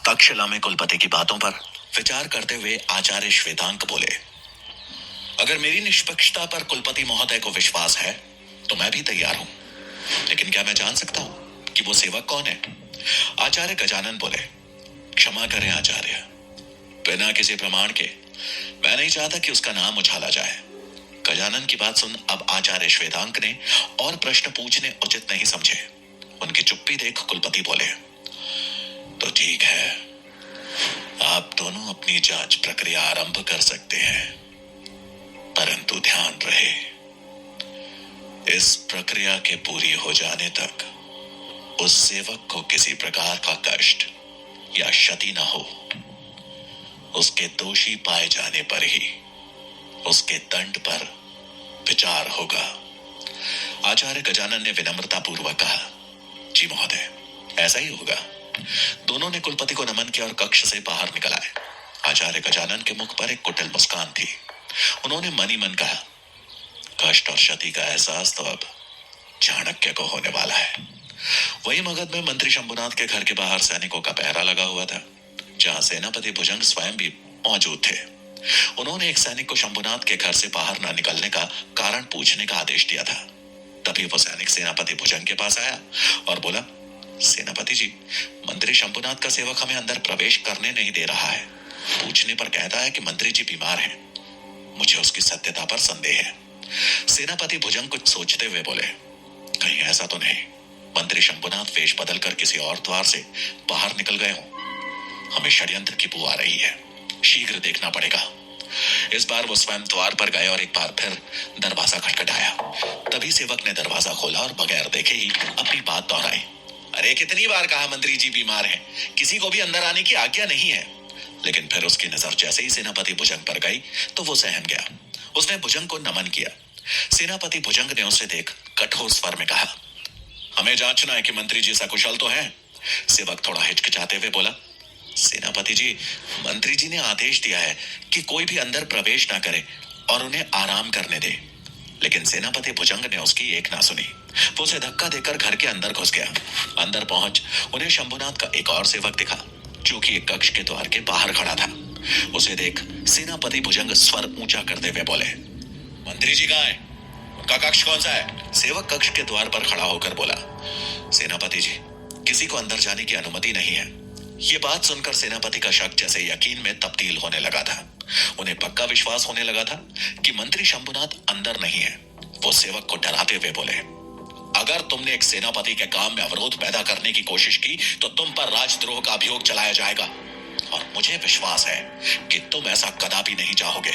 तक्षशिला में कुलपति की बातों पर विचार करते हुए आचार्य श्वेतांक बोले, अगर मेरी निष्पक्षता पर कुलपति महोदय को विश्वास है तो मैं भी तैयार हूं, लेकिन क्या मैं जान सकता हूं कि वो सेवक कौन है? आचार्य गजानन बोले, क्षमा करें आचार्य, बिना किसी प्रमाण के मैं नहीं चाहता कि उसका नाम उछाला जाए। गजानन की बात सुन अब आचार्य श्वेतांक ने और प्रश्न पूछने उचित नहीं समझे। उनकी चुप्पी देख कुलपति बोले, तो ठीक है, आप दोनों अपनी जांच प्रक्रिया आरंभ कर सकते हैं, परंतु ध्यान रहे, इस प्रक्रिया के पूरी हो जाने तक उस सेवक को किसी प्रकार का कष्ट या क्षति न हो। उसके दोषी पाए जाने पर ही उसके दंड पर विचार होगा। आचार्य गजानन ने विनम्रता पूर्वक कहा, जी महोदय, ऐसा ही होगा। दोनों ने कुलपति को नमन किया और कक्ष से बाहर निकल आए। आचार्य गजानन के मुख पर एक कुटिल मुस्कान थी। उन्होंने मन ही मन कहा, कष्ट और क्षति का एहसास तो अब चाणक्य को होने वाला है। वही मगध में मंत्री शंभुनाथ के घर के बाहर सैनिकों का पहरा लगा हुआ था, जहां सेनापति भुजंग स्वयं भी मौजूद थे। उन्होंने एक सैनिक को शंभुनाथ के घर से बाहर न निकलने का कारण पूछने का आदेश दिया था। तभी वो सैनिक सेनापति भुजंग के पास आया और बोला, सेनापति जी, मंत्री शंभुनाथ का सेवक हमें अंदर प्रवेश करने नहीं दे रहा है। पूछने पर कहता है कि मंत्री जी बीमार हैं। मुझे उसकी सत्यता पर संदेह है। सेनापति भुजंग कुछ सोचते हुए बोले, कहीं ऐसा तो नहीं मंत्री शंभुनाथ वेश बदलकर किसी और द्वार से बाहर निकल गए हों। हमें षड्यंत्र की बू आ रही है, शीघ्र देखना पड़ेगा। इस बार वो स्वयं द्वार पर गए और एक बार फिर दरवाजा खटखटाया। तभी सेवक ने दरवाजा खोला और बगैर देखे ही अपनी बात दोहराई, अरे कितनी बार कहा मंत्री जी बीमार हैं, किसी को भी अंदर आने की आज्ञा नहीं है। लेकिन फिर उसकी नजर जैसे ही सेनापति भुजंग पर गई तो वो सहम गया। उसने भुजंग को नमन किया। सेनापति भुजंग ने उसे देख कठोर स्वर में कहा, हमें जांचना है कि मंत्री जी सकुशल तो हैं। सेवक थोड़ा हिचकिचाते हुए बोला, सेनापति जी, मंत्री जी ने आदेश दिया है कि कोई भी अंदर प्रवेश ना करे और उन्हें आराम करने दे। लेकिन सेनापति भुजंग ने उसकी एक ना सुनी। वो उसे धक्का देकर घर के अंदर घुस गया। अंदर पहुंच उन्हें शंभुनाथ का एक और सेवक दिखा, जो कि एक कक्ष के द्वार के बाहर खड़ा था। उसे देख सेनापति भुजंग स्वर ऊंचा करते हुए बोले, मंत्री जी कहाँ है? उनका कक्ष कौन सा है? सेवक कक्ष के द्वार पर खड़ा होकर बोला, सेनापति जी, किसी को अंदर जाने की अनुमति नहीं है। ये बात सुनकर सेनापति का शक जैसे यकीन में तब्दील होने लगा था। उन्हें पक्का विश्वास होने लगा था कि मंत्री शंभुनाथ अंदर नहीं है। वो सेवक को डराते हुए बोले, अगर तुमने एक सेनापति के काम में अवरोध पैदा करने की कोशिश की तो तुम पर राजद्रोह का अभियोग चलाया जाएगा, और मुझे विश्वास है कि तुम ऐसा कदापि नहीं चाहोगे।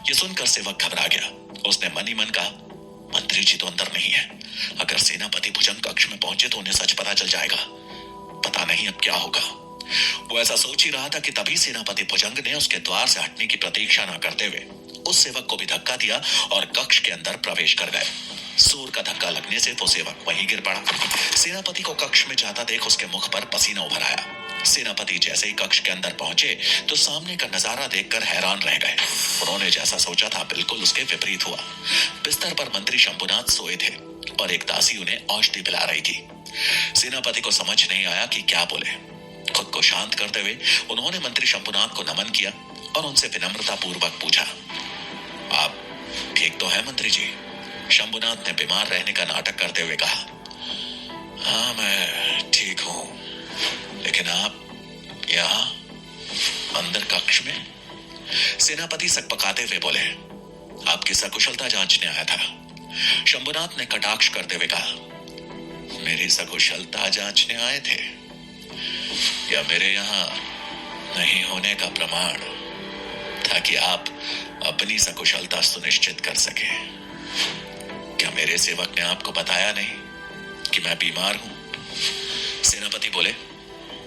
ये सुनकर सेवक घबरा गया। उसने मन ही मन कहा, मंत्री जी तो अंदर नहीं है। अगर सेनापति भुजंग कक्ष में पहुंचे तो उन्हें सच पता चल जाएगा। पता नहीं अब क्या होगा। वो ऐसा सोच ही रहा था कि तभी सेनापति भुजंग ने उसके द्वार से हटने की प्रतीक्षा न करते हुए उस सेवक को भी धक्का दिया और कक्ष के अंदर प्रवेश कर गए। जोर का धक्का लगने से वो सेवक वहीं गिर पड़ा। सेनापति को कक्ष में जाता देख उसके मुख पर पसीना उभर आया। सेनापति जैसे ही कक्ष के अंदर पहुंचे तो सामने का नजारा देखकर हैरान रह गए। उन्होंने जैसा सोचा था बिल्कुल उसके विपरीत हुआ। बिस्तर पर मंत्री शंभुनाथ सोए थे और एक दासी उन्हें औषधि पिला रही थी। सेनापति को समझ नहीं आया कि क्या बोले। खुद को शांत करते हुए उन्होंने मंत्री शंभुनाथ को नमन किया और उनसे विनम्रता पूर्वक पूछा, आप ठीक तो है मंत्री जी? शंभुनाथ ने बीमार रहने का नाटक करते हुए कहा, हाँ मैं ठीक हूं, लेकिन आप यहाँ अंदर कक्ष में? सेनापति सकपकाते हुए बोले, आपकी सकुशलता जांचने आया था। शंभुनाथ ने कटाक्ष करते हुए कहा, मेरी सकुशलता जांचने आए थे या मेरे यहाँ नहीं होने का प्रमाण, ताकि आप अपनी सकुशलता सुनिश्चित कर सके? क्या मेरे सेवक ने आपको बताया नहीं कि मैं बीमार हूं? सेनापति बोले,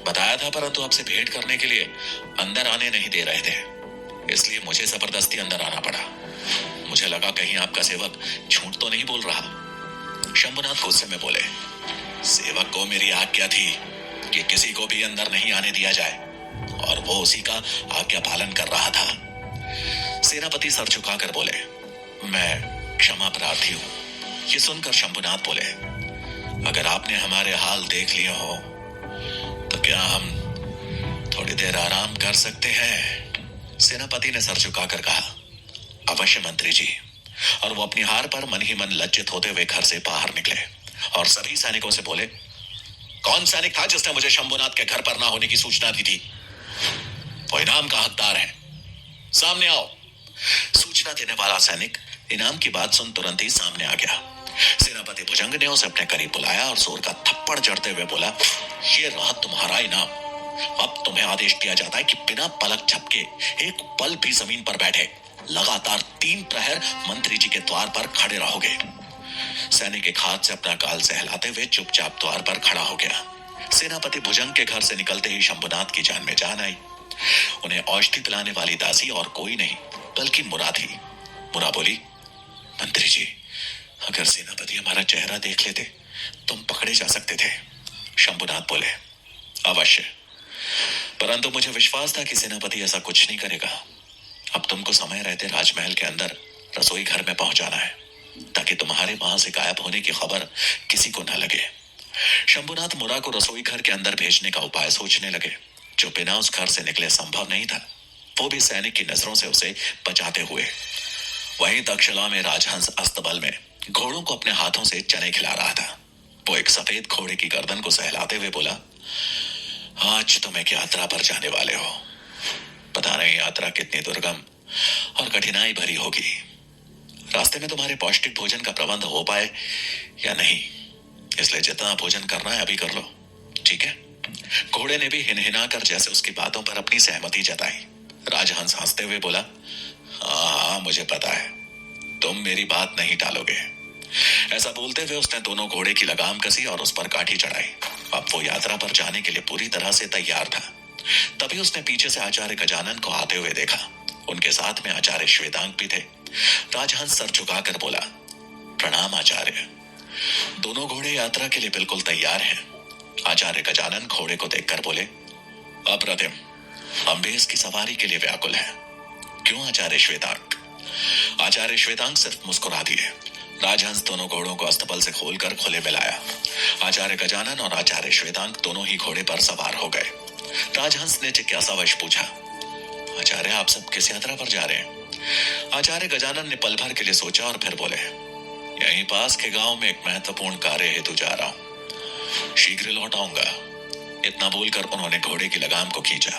बताया था, परंतु आपसे भेंट करने के लिए अंदर आने नहीं दे रहे थे, इसलिए मुझे जबरदस्ती अंदर आना पड़ा। मुझे लगा कहीं आपका सेवक झूठ तो नहीं बोल रहा। शंभुनाथ गुस्से में बोले, सेवक को मेरी आज्ञा थी कि किसी को भी अंदर नहीं आने दिया जाए, और वो उसी का आज्ञा पालन कर रहा था। सेनापति सर झुकाकर बोले, मैं क्षमा प्रार्थी हूं। ये सुनकर शंभुनाथ बोले, अगर आपने हमारे हाल देख लिए हो तो क्या हम थोड़ी देर आराम कर सकते हैं, सेनापति ने सर झुकाकर कहा। अवश्य मंत्री जी। और वो अपनी हार पर मन ही मन लज्जित होते हुए घर से बाहर निकले और सभी सैनिकों से बोले, कौन सैनिक था जिसने मुझे शंभुनाथ के घर पर ना होने की सूचना दी थी? वो इनाम का हकदार है, सामने आओ। सूचना देने वाला सैनिक इनाम की बात सुन तुरंत ही सामने आ गया। सेनापति भुजंग ने उसे अपने करीब बुलाया और जोर का थप्पड़ जड़ते हुए बोला, ये रहा तुम्हारा इनाम। अब तुम्हें आदेश दिया जाता है कि बिना पलक झपके एक पल भी जमीन पर बैठे लगातार 3 प्रहर मंत्री जी के द्वार पर खड़े रहोगे। सैनिक एक हाथ से अपना गाल सहलाते हुए चुपचाप द्वार पर खड़ा हो गया। सेनापति भुजंग के घर से निकलते ही शंभुनाथ की जान में जान आई। उन्हें औषधि पिलाने वाली दासी और कोई नहीं बल्कि मुरा थी। मुरा बोली, मंत्री जी, अगर सेनापति हमारा चेहरा देख लेते तुम पकड़े जा सकते थे। शंभुनाथ बोले, अवश्य, परंतु मुझे विश्वास था कि सेनापति ऐसा कुछ नहीं करेगा। अब तुमको समय रहते राजमहल के अंदर रसोई घर में पहुंचाना है ताकि तुम्हारे वहां से गायब होने की खबर किसी को न लगे। शंभुनाथ मुरा को रसोई घर के अंदर भेजने का उपाय सोचने लगे, जो बिना उस घर से निकले संभव नहीं था, वो भी सैनिक की नजरों से उसे बचाते हुए। वहीं तक्षशिला में राजहंस अस्तबल में घोड़ों को अपने हाथों से चने खिला रहा था। वो एक सफेद घोड़े की गर्दन को सहलाते हुए बोला, आज तुम एक यात्रा पर जाने वाले हो। पता नहीं यात्रा कितनी दुर्गम और कठिनाई भरी होगी। रास्ते में तुम्हारे पौष्टिक भोजन का प्रबंध हो पाए या नहीं, इसलिए जितना भोजन करना है अभी कर लो, ठीक है? घोड़े ने भी हिनहिना कर जैसे उसकी बातों पर अपनी सहमति जताई। राजहंस हंसते हुए बोला, हाँ मुझे पता है, तुम मेरी बात नहीं टालोगे। ऐसा बोलते हुए उसने दोनों घोड़े की लगाम कसी और उस पर काठी चढ़ाई। अब वो यात्रा पर जाने के लिए पूरी तरह से तैयार था। तभी उसने पीछे से आचार्य गजानन को आते हुए देखा। उनके साथ में आचार्य श्वेतांक भी थे। राजहंस सर झुकाकर बोला, प्रणाम आचार्य। दोनों घोड़े यात्रा के लिए बिल्कुल तैयार हैं। आचार्य गजानन घोड़े को देखकर बोले, अप्रतिम, हम भी इसकी सवारी के लिए व्याकुल हैं। क्यों आचार्य श्वेतांक? आचार्य श्वेतांक सिर्फ मुस्कुरा दिए। राजहंस दोनों घोड़ों को अस्तबल से खोलकर खुले में लाया। आचार्य गजानन और आचार्य श्वेतांक दोनों ही घोड़े पर सवार हो गए। राजहंस ने जिज्ञासावश पूछा, आचार्य आप सब किस यात्रा पर जा रहे हैं? आचार्य गजानन ने पल भर के लिए सोचा और फिर बोले, यहीं पास के गांव में एक महत्वपूर्ण कार्य हेतु जा रहा हूं, शीघ्र लौट आऊंगा। इतना बोलकर उन्होंने घोड़े की लगाम को खींचा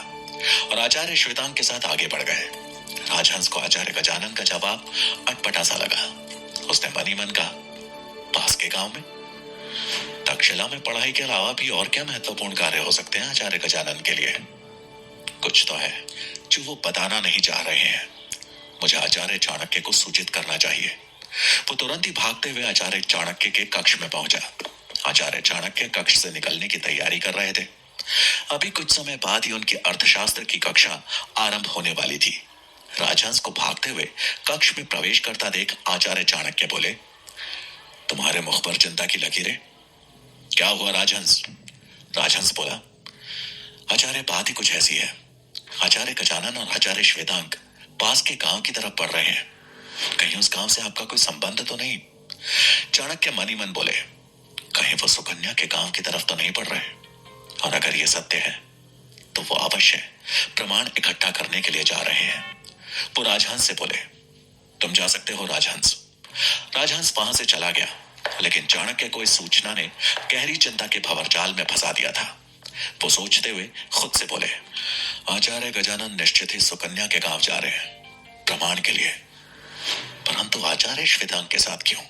और आचार्य श्वेतांक के साथ आगे बढ़ गए। राजहंस को आचार्य गजानन का जवाब अटपटा सा लगा। उसने मन ही मन कहा, पास के गांव में? तक्षशिला में पढ़ाई के अलावा भी और क्या महत्वपूर्ण कार्य हो सकते हैं आचार्य गजानन के लिए? कुछ तो है जो वो बताना नहीं चाह रहे हैं। मुझे आचार्य चाणक्य को सूचित करना चाहिए। वो तुरंत ही भागते हुए आचार्य चाणक्य के कक्ष में पहुंचा। आचार्य चाणक्य कक्ष से निकलने की तैयारी कर रहे थे। अभी कुछ समय बाद ही उनकी अर्थशास्त्र की कक्षा आरंभ होने वाली थी। राजहंस को भागते हुए कक्ष में प्रवेश करता देख आचार्य चाणक्य बोले, तुम्हारे मुख पर चिंता की लकीरें? क्या हुआ राजहंस? राजहंस बोला, आचार्य बात ही कुछ ऐसी है। आचार्य गजानन और आचार्य श्वेतांक पास के गांव की तरफ बढ़ रहे हैं। कहीं उस गांव से आपका कोई संबंध तो नहीं? चाणक्य मन ही मन बोले, कहीं वो सुकन्या के गांव की तरफ तो नहीं बढ़ रहे? और अगर ये सत्य है तो वो अवश्य प्रमाण इकट्ठा करने के लिए जा रहे हैं। वो राजहंस से बोले, तुम जा सकते हो राजहंस। राजहंस वहां से चला गया, लेकिन चाणक्य को इस सूचना ने गहरी चिंता के भंवरजाल में फंसा दिया था। वो सोचते हुए खुद से बोले, आचार्य गजानन निश्चित ही सुकन्या के गांव जा रहे हैं प्रमाण के लिए, परंतु आचार्य श्वेतांक के साथ क्यों?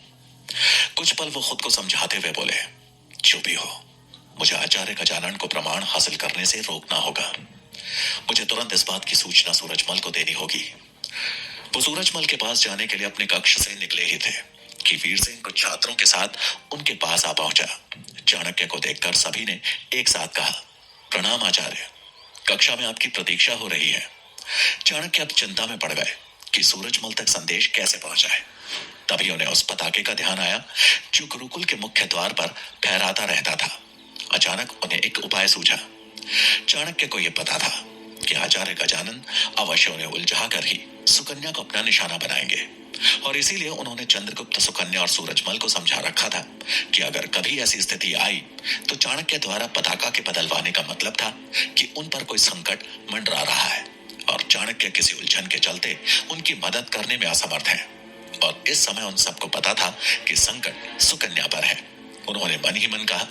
कुछ पल वो खुद को समझाते हुए बोले, जो भी हो, मुझे आचार्य गजानन को प्रमाण हासिल करने से रोकना होगा। मुझे तुरंत इस बात की सूचना सूरजमल को देनी होगी। वो सूरजमल के पास जाने के लिए अपने कक्ष से निकले ही थे कि वीरसेन कुछ छात्रों के साथ उनके पास आ पहुंचा। चाणक्य को देखकर सभी ने एक साथ कहा, प्रणाम आचार्य, कक्षा में आपकी प्रतीक्षा हो रही है। चाणक्य अब चिंता में पड़ गए कि सूरजमल तक संदेश कैसे पहुंचाए। तभी उन्हें उस पताके का ध्यान आया जो गुरुकुल के मुख्य द्वार पर फहराता रहता था। अचानक उन्हें एक उपाय सूझा। चाणक्य को यह पता था कि आचार्य गजानन अवश्य उन्हें उलझा कर ही सुकन्या को अपना निशाना बनाएंगे, और इसीलिए उन्होंने चंद्रगुप्त, सुकन्या और सूरजमल को समझा रखा था कि अगर कभी ऐसी स्थिति आई तो चाणक्य द्वारा पताका के बदलवाने का मतलब था कि उन पर कोई संकट मंडरा रहा है और चाणक्य किसी उलझन के चलते उनकी मदद करने में असमर्थ है। और इस समय उन सबको पता था कि संकट सुकन्या पर है। उन्होंने मन ही मन कहा,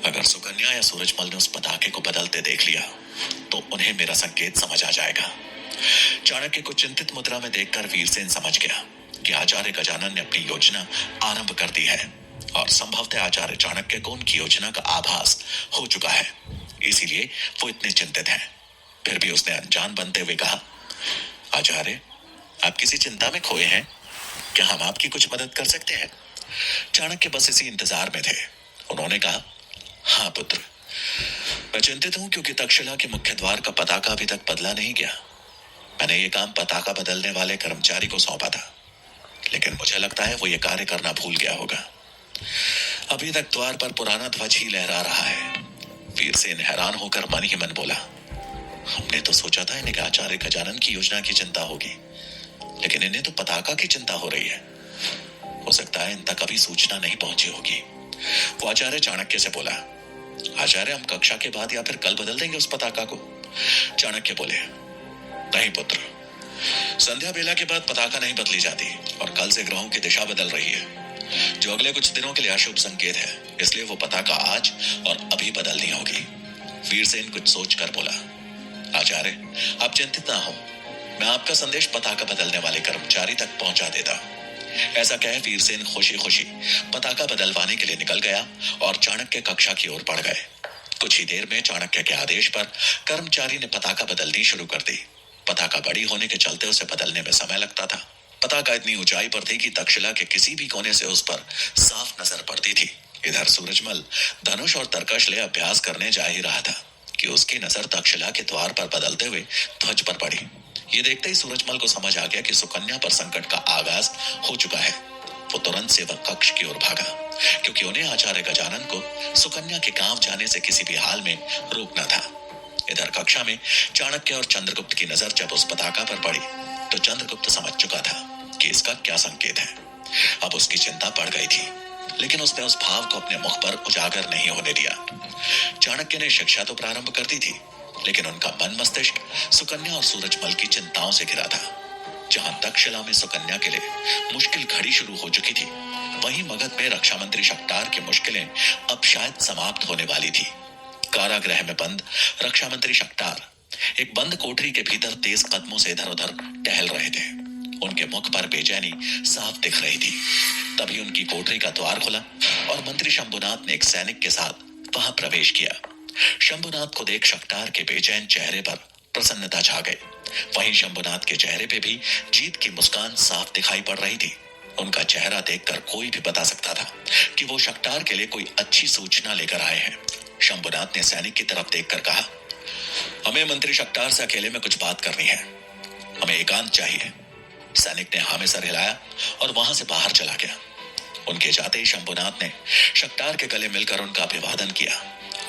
अगर सुकन्या या सूरजमल ने उस पताके को बदलते देख लिया तो उन्हें मेरा संकेत समझ आ जाएगा। चाणक्य को चिंतित मुद्रा में देखकर वीरसेन समझ गया कि आचार्य गजानन ने अपनी योजना आरंभ कर दी है और संभवतः आचार्य चाणक्य को उनकी योजना का आभास हो चुका है, इसीलिए वो इतने चिंतित हैं। फिर भी उसने अनजान बनते हुए कहा, आचार्य, आप किसी चिंता में खोए हैं? क्या हम आपकी कुछ मदद कर सकते हैं? चाणक्य बस इसी इंतजार में थे। उन्होंने कहा, हाँ पुत्र, मैं चिंतित हूं क्योंकि तक्षशिला के मुख्य द्वार का पताका अभी तक बदला नहीं गया। मैंने ये काम पताका बदलने वाले कर्मचारी को सौंपा था, लेकिन मुझे लगता है वो ये कार्य करना भूल गया होगा। अभी तक द्वार पर पुराना ध्वज ही लहरा रहा है। वीरसेन हैरान होकर मन ही मन बोला, हमने तो सोचा था इन्हें आचार्य गजानन की योजना की चिंता होगी, लेकिन इन्हें तो पताका की चिंता हो रही है। हो सकता है इन तक अभी सूचना नहीं पहुंची होगी। वो आचार्य चाणक्य से बोला, आचार्य, हम कक्षा के बाद या फिर कल बदल देंगे उस पताका को। चाणक्य बोले, नहीं पुत्र, संध्या बेला के बाद पताका नहीं बदली जाती और कल से ग्रहों की दिशा बदल रही है, जो अगले कुछ दिनों के लिए अशुभ संकेत है। इसलिए वो पताका आज और अभी बदलनी होगी। वीरसेन कुछ सोचकर बोला, आचार्य, आप चिंतित ना हो, मैं आपका संदेश पताका बदलने वाले कर्मचारी तक पहुंचा देता। ऐसा कह वीरसेन खुशी खुशी पताका बदलवाने के लिए निकल गया और चाणक्य कक्षा की ओर बढ़ गए। कुछ ही देर में चाणक्य के आदेश पर कर्मचारी ने पताका बदलनी शुरू कर दी। पताका बड़ी होने के चलते उसे बदलने में समय लगता था। पताका इतनी ऊंचाई पर थी कि तक्षशिला के किसी भी कोने से उस पर साफ नजर पड़ती थी। इधर सूरजमल धनुष और तरकश ले अभ्यास करने जा ही रहा था कि उसकी नजर तक्षशिला के द्वार पर बदलते हुए ध्वज पर पड़ी। ये देखते ही सूरजमल को समझ आ गया कि सुकन्या पर संकट का आगाज हो चुका है। वो तुरंत सेवक कक्ष की ओर भागा, क्योंकि उन्हें आचार्य गजानन को सुकन्या के गांव जाने से किसी भी हाल में रोकना था। इधर कक्षा में चाणक्य और चंद्रगुप्त की नजर जब उस पताका पर पड़ी तो चंद्रगुप्त समझ चुका था कि इसका क्या संकेत है। अब उसकी चिंता बढ़ गई थी, लेकिन उसने उस भाव को अपने मुख पर उजागर नहीं होने दिया। चाणक्य ने शिक्षा तो प्रारंभ कर दी थी, लेकिन उनका मन मस्तिष्क सुकन्या और सूरजमल की चिंताओं से घिरा था। जहां तक्षशिला में सुकन्या के लिए मुश्किल घड़ी शुरू हो चुकी थी, वहीं मगध में रक्षा मंत्री शक्टार की मुश्किलें अब शायद समाप्त होने वाली थी। कारागृह में बंद रक्षा मंत्री शक्टार एक बंद कोठरी के भीतर तेज कदमों से इधर उधर टहल रहे थे। उनके मुख पर बेचैनी साफ दिख रही थी। तभी उनकी कोठरी का द्वार खुला और मंत्री शंभुनाथ ने एक सैनिक के साथ वहां प्रवेश किया। शंभुनाथ को देख शक्टार के बेचैन चेहरे पर प्रसन्नता छा गई। वहीं शंभुनाथ के चेहरे पे भी जीत की मुस्कान साफ दिखाई पड़ रही थी। उनका चेहरा देखकर कोई भी बता सकता था कि वो शक्टार के लिए कोई अच्छी सूचना लेकर आए हैं। शंभुनाथ ने सैनिक की तरफ देखकर कहा, हमें मंत्री शक्टार से अकेले में कुछ बात करनी है, हमें एकांत चाहिए। सैनिक ने हाँ में सर हिलाया और वहां से बाहर चला गया। उनके जाते ही शंभुनाथ ने शक्टार के गले मिलकर उनका अभिवादन किया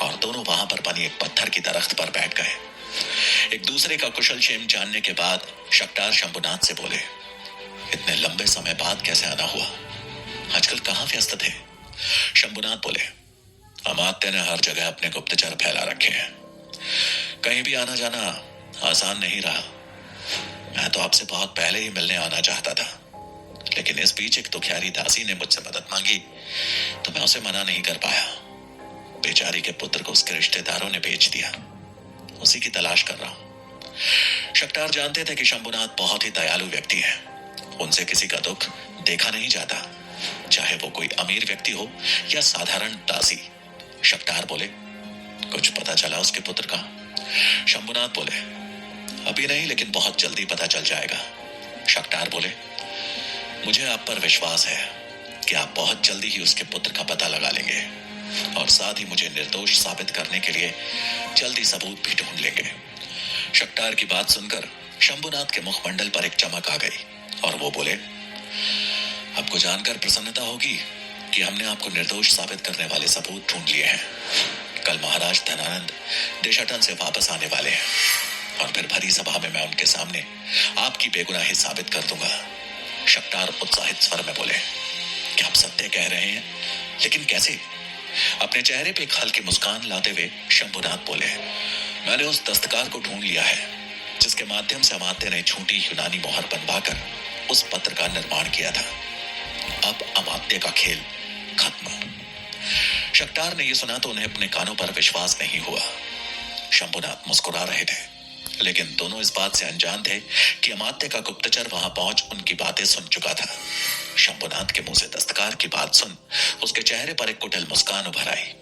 और दोनों वहां पर बनी एक पत्थर की दरख्त पर बैठ गए। एक दूसरे का कुशल क्षेम जानने के बाद शक्टार शंभुनाथ से बोले, इतने लंबे समय बाद कैसे आना हुआ? आजकल कहाँ व्यस्त थे? शंभुनाथ बोले, अमात्य ने हर जगह अपने गुप्तचर फैला रखे हैं, कहीं भी आना जाना आसान नहीं रहा। मैं तो आपसे बहुत पहले ही मिलने आना चाहता था, लेकिन इस बीच एक दुखियारी दासी ने मुझसे मदद मांगी तो मैं उसे मना नहीं कर पाया। बेचारी के पुत्र को उसके रिश्तेदारों ने बेच दिया, उसी की तलाश कर रहा हूं। शक्टार जानते थे कि शंभुनाथ बहुत ही दयालु व्यक्ति हैं। उनसे किसी का दुख देखा नहीं जाता, चाहे वो कोई अमीर व्यक्ति हो या साधारण दासी। शक्टार बोले, कुछ पता चला उसके पुत्र का? शंभुनाथ बोले, अभी नहीं, लेकिन बहुत जल्दी पता चल जाएगा। शक्टार बोले, मुझे आप पर विश्वास है कि आप बहुत जल्दी ही उसके पुत्र का पता लगा लेंगे और साथ ही मुझे निर्दोष साबित करने के लिए जल्दी सबूत भी ढूंढ लेंगे। शक्टार की बात सुनकर शंभुनाथ के मुखमंडल पर एक चमक आ गई और वो बोले, आपको जानकर प्रसन्नता होगी कि हमने आपको निर्दोष साबित करने वाले सबूत ढूंढ लिए हैं। कल महाराज धनानंद देशाटन से वापस आने वाले हैं। और फिर भरी सभा में मैं उनके सामने आपकी बेगुनाही साबित कर दूंगा। शक्तार उत्साहित स्वर में बोले, क्या आप सत्य कह रहे हैं? लेकिन कैसे? अपने चेहरे पे एक हल्की मुस्कान लाते हुए शंभुनाथ बोले, मैंने उस दस्तकार को ढूंढ लिया है जिसके माध्यम से अमात्य ने झूठी यूनानी मोहर बनवाकर उस पत्र का निर्माण किया था। अब अमात्य का खेल खत्म। शक्तार ने यह सुना तो उन्हें अपने कानों पर विश्वास नहीं हुआ। शंभुनाथ मुस्कुरा रहे थे, लेकिन दोनों इस बात से अनजान थे कि अमात्य का गुप्तचर वहां पहुंच उनकी बातें सुन चुका था। शंभुनाथ के मुंह से दस्तकार की बात सुन उसके चेहरे पर एक कुटिल मुस्कान उभर आई।